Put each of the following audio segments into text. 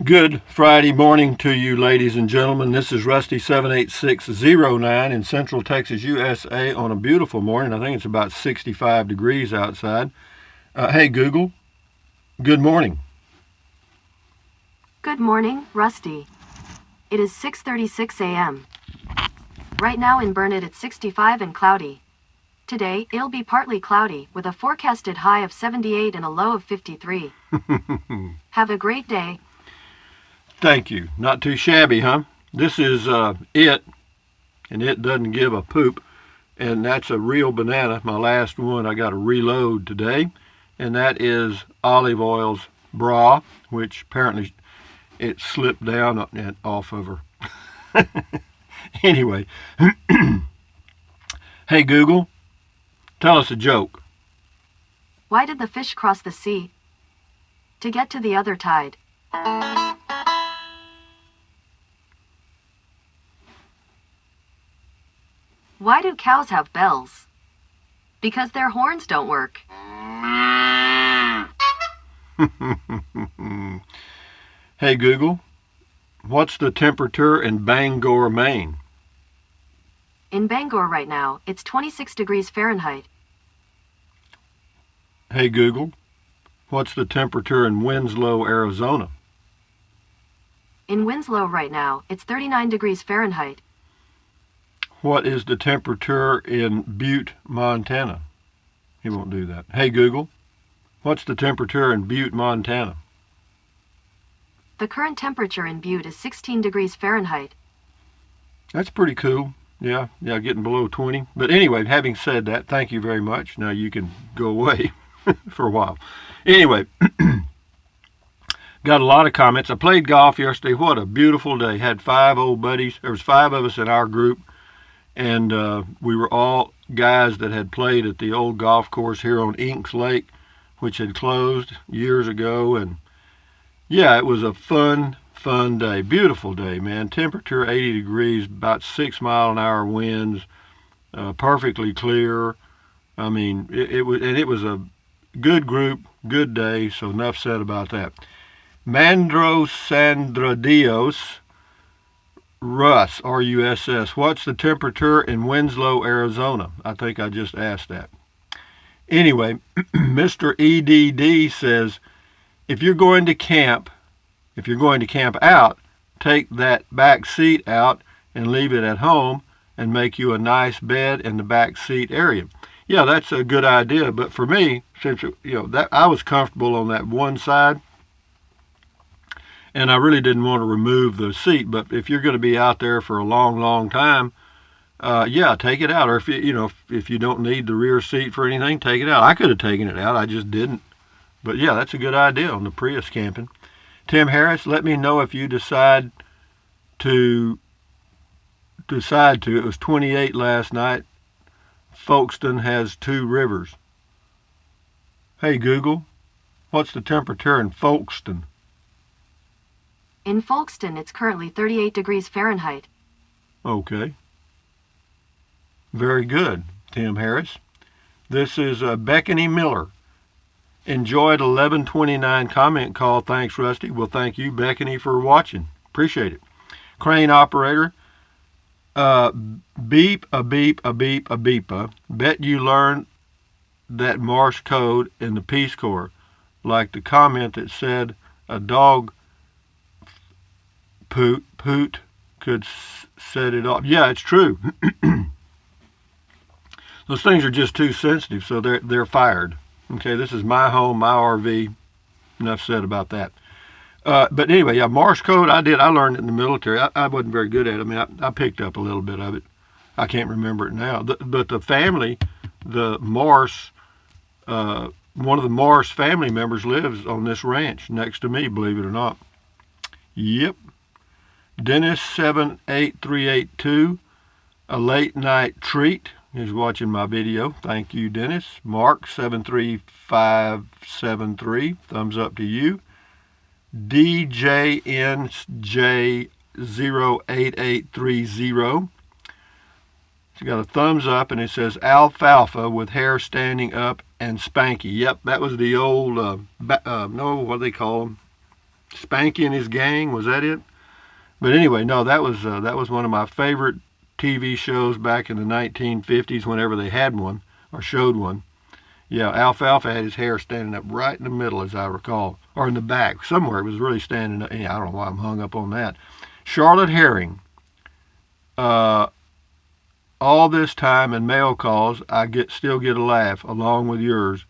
Good Friday morning to you, ladies and gentlemen. This is Rusty 78609 in Central Texas, USA on a beautiful morning. I think it's about 65 degrees outside. Hey, Google, good morning. Good morning, Rusty. It is 6:36 a.m. Right now in Burnet it's 65 and cloudy. Today, it'll be partly cloudy with a forecasted high of 78 and a low of 53. Have a great day. Thank you. Not too shabby, huh? This is it, and it doesn't give a poop, and that's a real banana. My last one I got to reload today, and that is Olive Oil's bra, which apparently it slipped down and off of her. Anyway, hey Google, tell us a joke. Why did the fish cross the sea? To get to the other tide. Why do cows have bells? Because their horns don't work. Hey Google, what's the temperature in Bangor, Maine? In Bangor right now, it's 26 degrees Fahrenheit. Hey Google, what's the temperature in Winslow, Arizona? In Winslow right now, it's 39 degrees Fahrenheit. What is the temperature in Butte, Montana? He won't do that. Hey Google, what's the temperature in Butte, Montana? The current temperature in Butte is 16 degrees Fahrenheit. That's pretty cool. Yeah, getting below 20. But anyway, having said that, thank you very much. Now you can go away for a while. Anyway, got a lot of comments. I played golf yesterday. What a beautiful day. Had 5 old buddies. There was 5 of us in our group. And we were all guys that had played at the old golf course here on Inks Lake, which had closed years ago. And yeah, it was a fun day. Beautiful day, man. Temperature 80 degrees, about 6-mile-an-hour winds, perfectly clear. I mean, it was a good group, good day. So enough said about that. Mandro Sandradios. Russ, R-U-S-S, what's the temperature in Winslow, Arizona? I think I just asked that. Anyway, Mr. EDD says, if you're going to camp out, take that back seat out and leave it at home and make you a nice bed in the back seat area. Yeah, that's a good idea, but for me, since that I was comfortable on that one side, and I really didn't want to remove the seat. But if you're going to be out there for a long time, yeah, take it out. Or if you don't need the rear seat for anything, take it out. I could have taken it out. I just didn't. But yeah, that's a good idea on the Prius camping. Tim Harris, let me know if you decide to. It was 28 last night. Folkestone has 2 rivers. Hey Google, what's the temperature in Folkestone? In Folkestone, it's currently 38 degrees Fahrenheit. Okay. Very good, Tim Harris. This is Beckany Miller. Enjoyed 11:29 comment call. Thanks, Rusty. Well, thank you, Beckany, for watching. Appreciate it. Crane operator. Beep, a beep, a beep, a beepa. Bet you learned that Morse code in the Peace Corps. Like the comment that said a dog poot could set it off. Yeah, it's true. Those things are just too sensitive, so they're fired. Okay, this is my home, my RV. Enough said about that. But anyway, yeah, Morse code, I learned it in the military. I wasn't very good at it. I mean, I picked up a little bit of it. I can't remember it now. But the family, the Morse, one of the Morse family members lives on this ranch next to me, believe it or not. Yep. Dennis 78382, a late night treat, is watching my video. Thank you, Dennis. Mark 73573, thumbs up to you. DJNJ08830. It's got a thumbs up and it says alfalfa with hair standing up and spanky. Yep, that was the old, what do they call them? Spanky and his gang, was that it? But anyway, no, that was one of my favorite TV shows back in the 1950s, whenever they had one or showed one. Yeah, Alfalfa had his hair standing up right in the middle, as I recall, or in the back somewhere. It was really standing up. Yeah, I don't know why I'm hung up on that. Charlotte Herring. All this time in mail calls, I still get a laugh along with yours.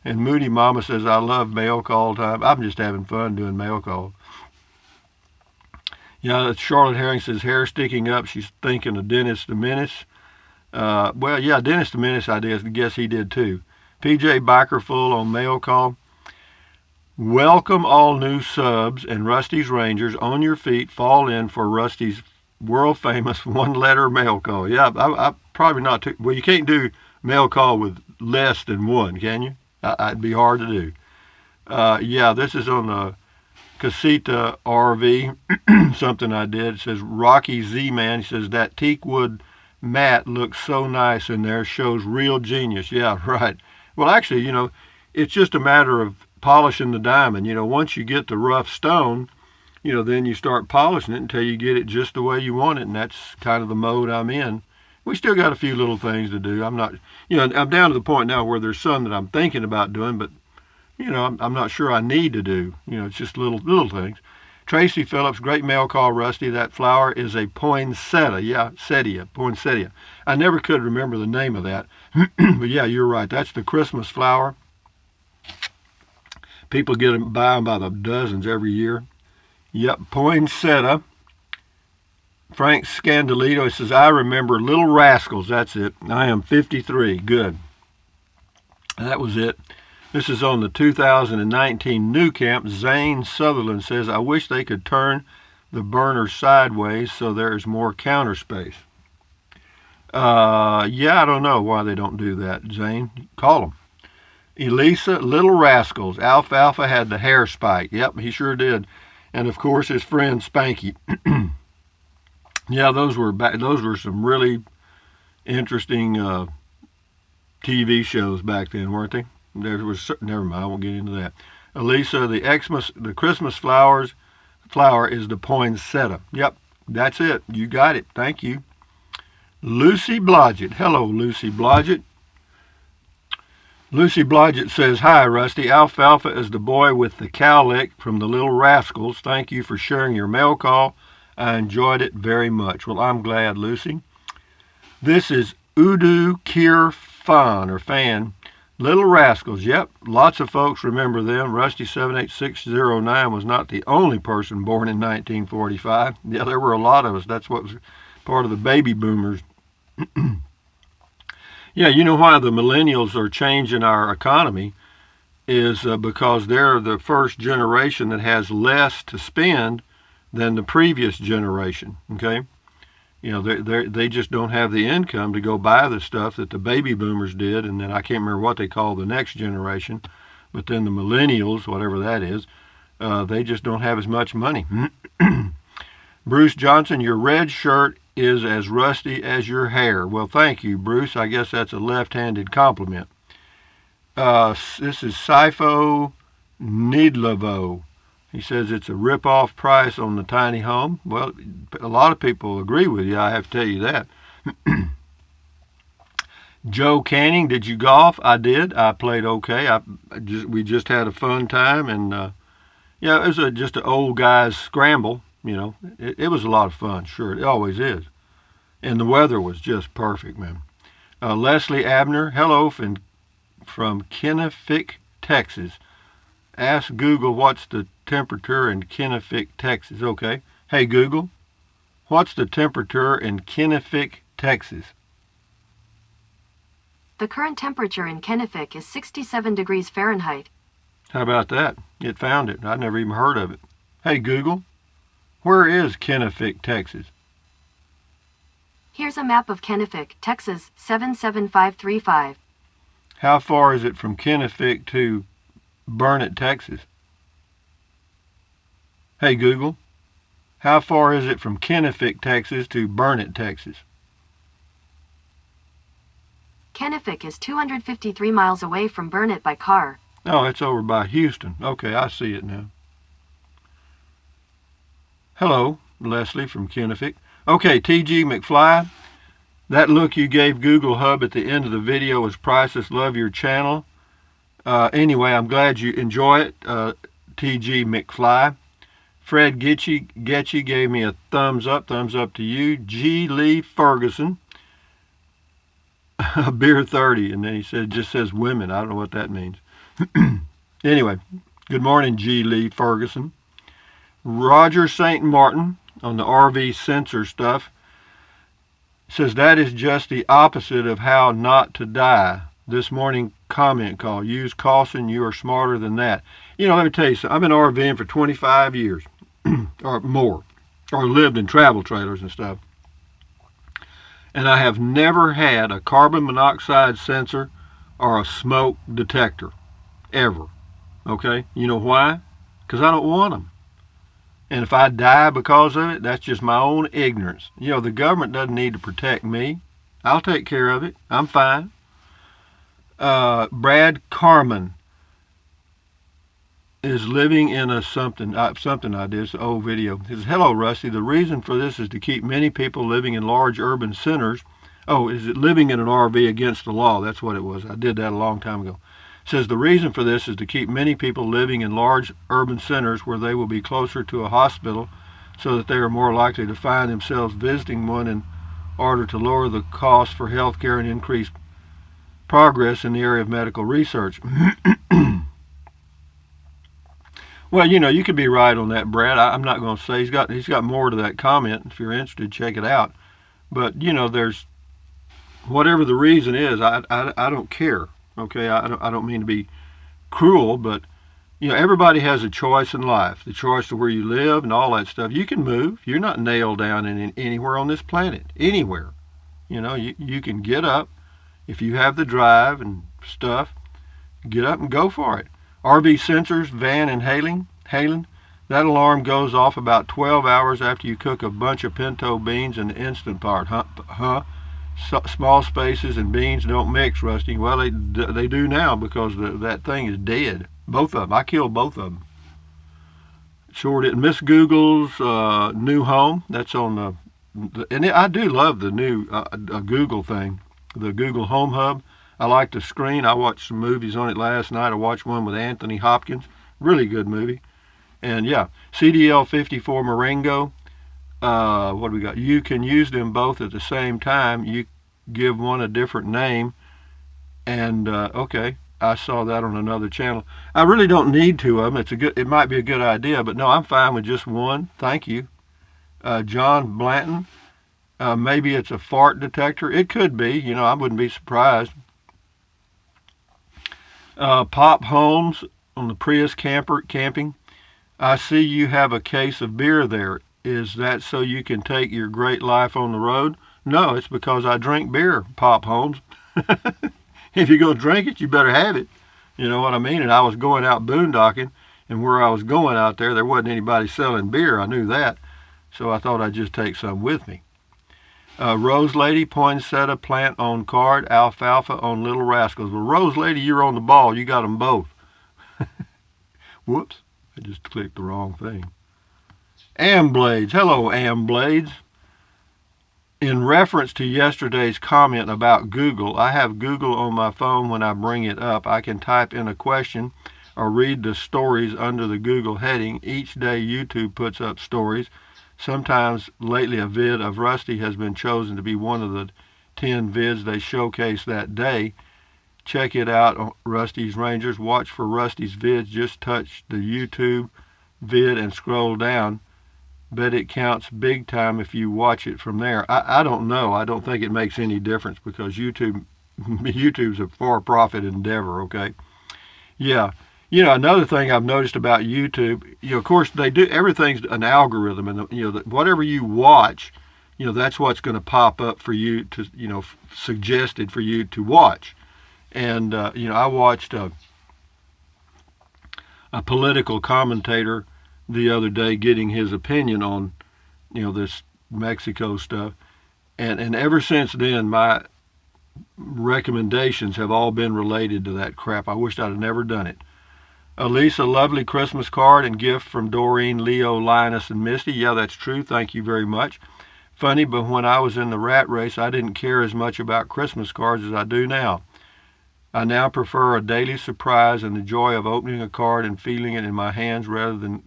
And Moody Mama says, I love mail call time. I'm just having fun doing mail call. Yeah, Charlotte Herring says, hair sticking up. She's thinking of Dennis the Menace. Well, yeah, Dennis the Menace, I guess he did too. PJ Bikerful on mail call. Welcome all new subs and Rusty's Rangers. On your feet, fall in for Rusty's world famous one-letter mail call. Yeah, I probably not too. Well, you can't do mail call with less than one, can you? It'd be hard to do. Yeah, this is on the Casita RV, something I did. It says Rocky Z-Man. He says that teakwood mat looks so nice in there, shows real genius. Yeah, right. Well, actually, it's just a matter of polishing the diamond. Once you get the rough stone, then you start polishing it until you get it just the way you want it, and that's kind of the mode I'm in. We still got a few little things to do. I'm not, I'm down to the point now where there's some that I'm thinking about doing, but, I'm not sure I need to do. It's just little things. Tracy Phillips, great mail call, Rusty. That flower is a poinsettia. Yeah, poinsettia. I never could remember the name of that. But yeah, you're right. That's the Christmas flower. People buy them by the dozens every year. Yep, poinsettia. Frank Scandalito says, I remember Little Rascals. That's it. I am 53. Good. That was it. This is on the 2019 New Camp. Zane Sutherland says, I wish they could turn the burner sideways so there is more counter space. Yeah, I don't know why they don't do that, Zane. Call them. Elisa, Little Rascals. Alfalfa had the hair spike. Yep, he sure did. And, of course, his friend Spanky. Yeah, those were some really interesting TV shows back then, weren't they? Never mind, I won't get into that. Elisa, the Christmas flower is the poinsettia. Yep, that's it. You got it. Thank you. Lucy Blodgett. Hello, Lucy Blodgett. Lucy Blodgett says, hi, Rusty. Alfalfa is the boy with the cowlick from the Little Rascals. Thank you for sharing your mail call. I enjoyed it very much. Well, I'm glad, Lucy. This is Udo Kier Fan. Little Rascals, yep, lots of folks remember them. Rusty 78609 was not the only person born in 1945. Yeah, there were a lot of us. That's what was part of the baby boomers. Yeah, you know why the millennials are changing our economy is because they're the first generation that has less to spend than the previous generation, okay? They just don't have the income to go buy the stuff that the baby boomers did, and then I can't remember what they call the next generation, but then the millennials, whatever that is, they just don't have as much money. Bruce Johnson, your red shirt is as rusty as your hair. Well, thank you, Bruce. I guess that's a left-handed compliment. This is Sifo Nidlovo. He says it's a rip-off price on the tiny home. Well, a lot of people agree with you, I have to tell you that. Joe Canning, did you golf? I did. I played okay. We just had a fun time, and yeah, it was just an old guy's scramble. It was a lot of fun. Sure, it always is. And the weather was just perfect, man. Leslie Abner, hello from Kennefic, Texas. Ask Google what's the temperature in Kennefic, Texas. Okay. Hey, Google, what's the temperature in Kennefic, Texas? The current temperature in Kennefic is 67 degrees Fahrenheit. How about that? It found it. I'd never even heard of it. Hey, Google, where is Kennefic, Texas? Here's a map of Kennefic, Texas, 77535. How far is it from Kennefic to Burnett, Texas? Hey, Google, how far is it from Kennefic, Texas to Burnett, Texas? Kennefic is 253 miles away from Burnett by car. Oh, it's over by Houston. Okay, I see it now. Hello, Leslie from Kennefic. Okay, TG McFly, that look you gave Google Hub at the end of the video was priceless. Love your channel. Anyway, I'm glad you enjoy it, TG McFly. Fred Getchy gave me a thumbs up to you. G. Lee Ferguson, beer 30, and then he said, just says women. I don't know what that means. Anyway, good morning, G. Lee Ferguson. Roger St. Martin on the RV sensor stuff says that is just the opposite of how not to die. This morning comment call. Use caution. You are smarter than that. You know, let me tell you something. I've been RVing for 25 years or more, or lived in travel trailers and stuff. And I have never had a carbon monoxide sensor or a smoke detector, ever. Okay? You know why? Because I don't want them. And if I die because of it, that's just my own ignorance. You know, the government doesn't need to protect me. I'll take care of it. I'm fine. Brad Carman is living in a something I did, it's an old video. He says, hello, Rusty. The reason for this is to keep many people living in large urban centers. Oh, is it living in an RV against the law? That's what it was. I did that a long time ago. It says the reason for this is to keep many people living in large urban centers where they will be closer to a hospital so that they are more likely to find themselves visiting one in order to lower the cost for health care and increase progress in the area of medical research. Well, you know, you could be right on that, Brad. I'm not going to say he's got more to that comment. If you're interested, check it out. But you know, there's whatever the reason is, I don't care. Okay, I don't mean to be cruel, but you know, everybody has a choice in life, the choice of where you live and all that stuff. You can move. You're not nailed down in anywhere on this planet, anywhere. You know, you can get up if you have the drive and stuff. Get up and go for it. RV sensors, Van and Halen, that alarm goes off about 12 hours after you cook a bunch of pinto beans in the Instant Pot. Small spaces and beans don't mix, Rusty. Well, they do now because that thing is dead. Both of them. I killed both of them. Sure didn't. Miss Google's new home. That's on and I do love the new Google thing, the Google Home Hub. I like the screen. I watched some movies on it last night. I watched one with Anthony Hopkins. Really good movie. And yeah, CDL 54 Marengo. What do we got? You can use them both at the same time. You give one a different name. And okay, I saw that on another channel. I really don't need two of them. It might be a good idea, but no, I'm fine with just one. Thank you. John Blanton. Maybe it's a fart detector. It could be. You know, I wouldn't be surprised. Pop Holmes on the Prius camping. I see you have a case of beer there. Is that so you can take your great life on the road? No, it's because I drink beer, Pop Holmes. If you're going to drink it, you better have it. You know what I mean? And I was going out boondocking, and where I was going out there wasn't anybody selling beer. I knew that. So I thought I'd just take some with me. Rose Lady, poinsettia plant on card, alfalfa on Little Rascals. Well, Rose Lady, you're on the ball. You got them both. Whoops, I just clicked the wrong thing. Amblades. Hello, Amblades. In reference to yesterday's comment about Google, I have Google on my phone when I bring it up. I can type in a question or read the stories under the Google heading. Each day YouTube puts up stories. Sometimes lately a vid of Rusty has been chosen to be one of the 10 vids they showcase that day. Check it out on Rusty's Rangers. Watch for Rusty's vids. Just touch the YouTube vid and scroll down. Bet it counts big time if you watch it from there. I don't know. I don't think it makes any difference because YouTube's a for-profit endeavor, okay? Yeah. You know, another thing I've noticed about YouTube, you know, of course, they do, everything's an algorithm, and, you know, whatever you watch, you know, that's what's going to pop up for you to, you know, suggested for you to watch. And, you know, I watched a political commentator the other day getting his opinion on, you know, this Mexico stuff. And ever since then, my recommendations have all been related to that crap. I wished I'd have never done it. Elisa, lovely Christmas card and gift from Doreen, Leo, Linus, and Misty. Yeah, that's true. Thank you very much. Funny, but when I was in the rat race, I didn't care as much about Christmas cards as I do now. I now prefer a daily surprise and the joy of opening a card and feeling it in my hands rather than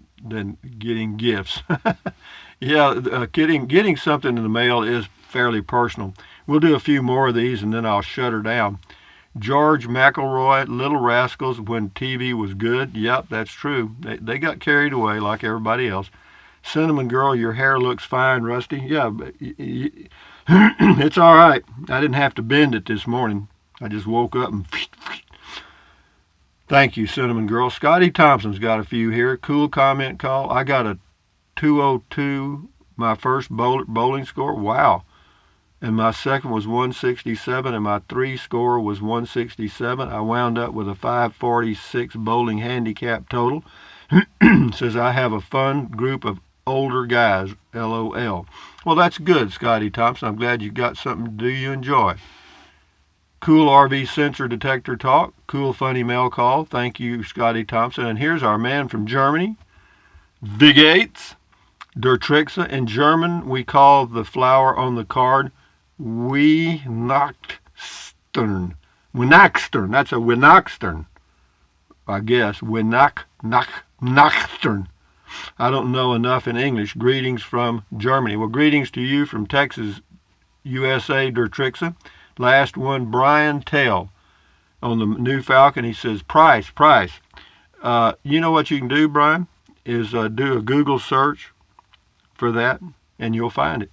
getting gifts. Yeah, getting something in the mail is fairly personal. We'll do a few more of these and then I'll shut her down. George McElroy, Little Rascals, when TV was good. Yep, that's true. They got carried away like everybody else. Cinnamon Girl, your hair looks fine, Rusty. Yeah, it's all right. I didn't have to bend it this morning. I just woke up and... Thank you, Cinnamon Girl. Scotty Thompson's got a few here. Cool comment call. I got a 202, my first bowling score. Wow. And my second was 167, and my 3 score was 167. I wound up with a 546 bowling handicap total. Says I have a fun group of older guys, LOL. Well, that's good, Scotty Thompson. I'm glad you got something to do you enjoy. Cool RV sensor detector talk. Cool funny mail call. Thank you, Scotty Thompson. And here's our man from Germany, Vigates, Der Trixe. In German, we call the flower on the card Weihnachtstern. Weihnachtstern. That's a Weihnachtstern, I guess. Weihnachtstern. I don't know enough in English. Greetings from Germany. Well, greetings to you from Texas, USA, Der Trixe. Last one, Brian Tell on the new Falcon. He says, price. You know what you can do, Brian, is do a Google search for that, and you'll find it.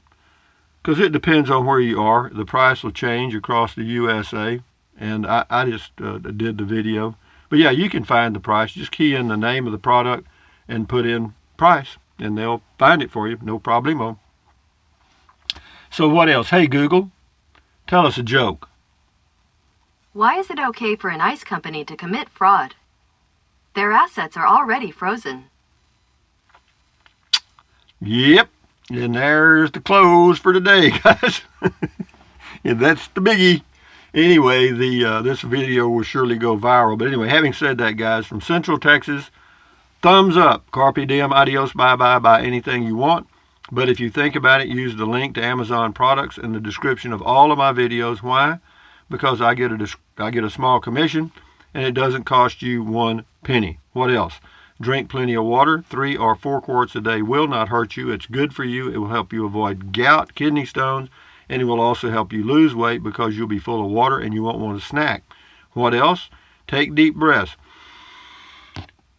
Because it depends on where you are. The price will change across the USA, and I just did the video. But yeah, you can find the price. Just key in the name of the product and put in price, and they'll find it for you. No problemo. So what else? Hey, Google, tell us a joke. Why is it okay for an ice company to commit fraud? Their assets are already frozen. Yep. And there's the close for today, guys. And that's the biggie. Anyway, this video will surely go viral. But anyway, having said that, guys, from Central Texas, thumbs up. Carpe diem, adios, bye-bye, buy anything you want. But if you think about it, use the link to Amazon products in the description of all of my videos. Why? Because I get a small commission, and it doesn't cost you 1 penny. What else? Drink plenty of water. 3 or 4 quarts a day will not hurt you. It's good for you. It will help you avoid gout, kidney stones, and it will also help you lose weight because you'll be full of water and you won't want to snack. What else? Take deep breaths.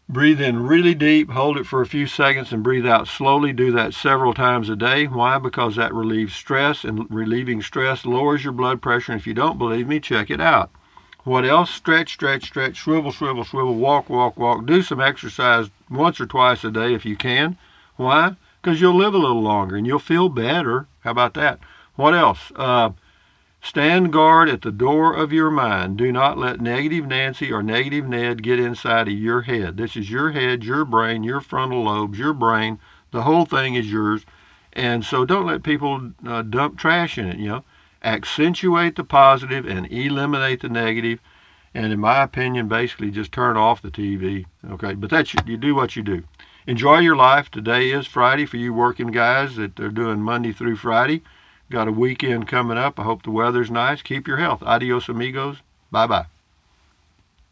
Breathe in really deep, hold it for a few seconds, and breathe out slowly. Do that several times a day. Why? Because that relieves stress, and relieving stress lowers your blood pressure. And if you don't believe me, check it out. What else? Stretch, swivel, walk. Do some exercise once or twice a day if you can. Why? Because you'll live a little longer and you'll feel better. How about that? What else? Stand guard at the door of your mind. Do not let negative Nancy or negative Ned get inside of your head. This is your head, your brain, your frontal lobes, your brain. The whole thing is yours. And so don't let people dump trash in it, Accentuate the positive and eliminate the negative. And in my opinion, basically just turn off the TV. Okay, but you do what you do. Enjoy your life. Today is Friday for you working guys that are doing Monday through Friday. Got a weekend coming up. I hope the weather's nice. Keep your health. Adios, amigos. Bye-bye.